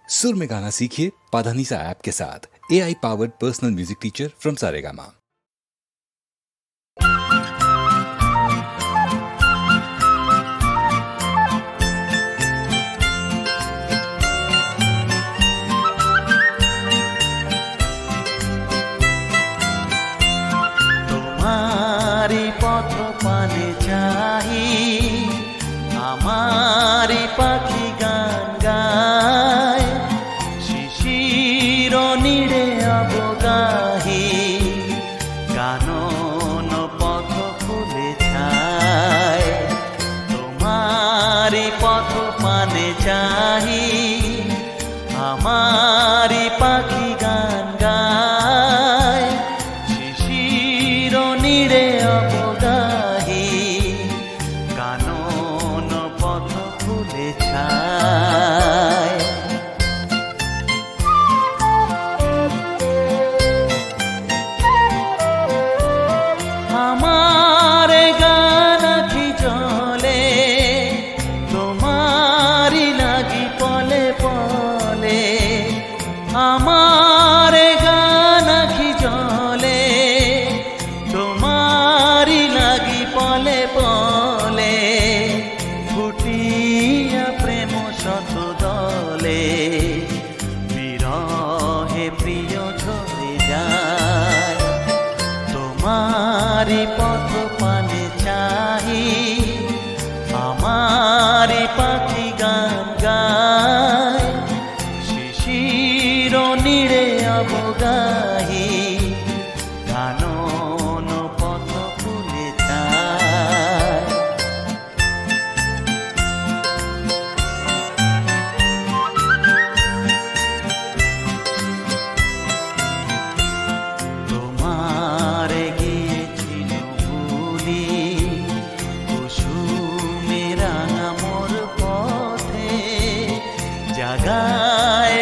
सुर में गाना सीखिए पाधानीसा ऐप के साथ। AI powered personal music teacher from Saregama. তোমারি পথ পানে চাহি, আমারি পাখি গান গায়, শিশির নীড়ে অবগাহি, কানন পথ ফুলে ছায়। তোমারি পথ পানে চাহি, আমারি পাখি গান গায়, শিশির নীড়ে অবগাহি, কানন পথ ফুলে ছায়। আমার গান আখি জলে, তোমারি লাগি পলে পলে। আমার গান আখি জলে, তোমারি লাগি পলে পলে। ফুটিয়া প্রেম শত দলে, বিরহে প্রিয় ঝরে যায়। তোমারি পথ পানে চাহি, আমারি পাখি গান গায়, শিশির নীড়ে অবগাহি, কানন পথ ফুলে ছায়। তোমার গিয়েছিল ভুলি, কুসুমে রাঙা মোর পথে, জাগায়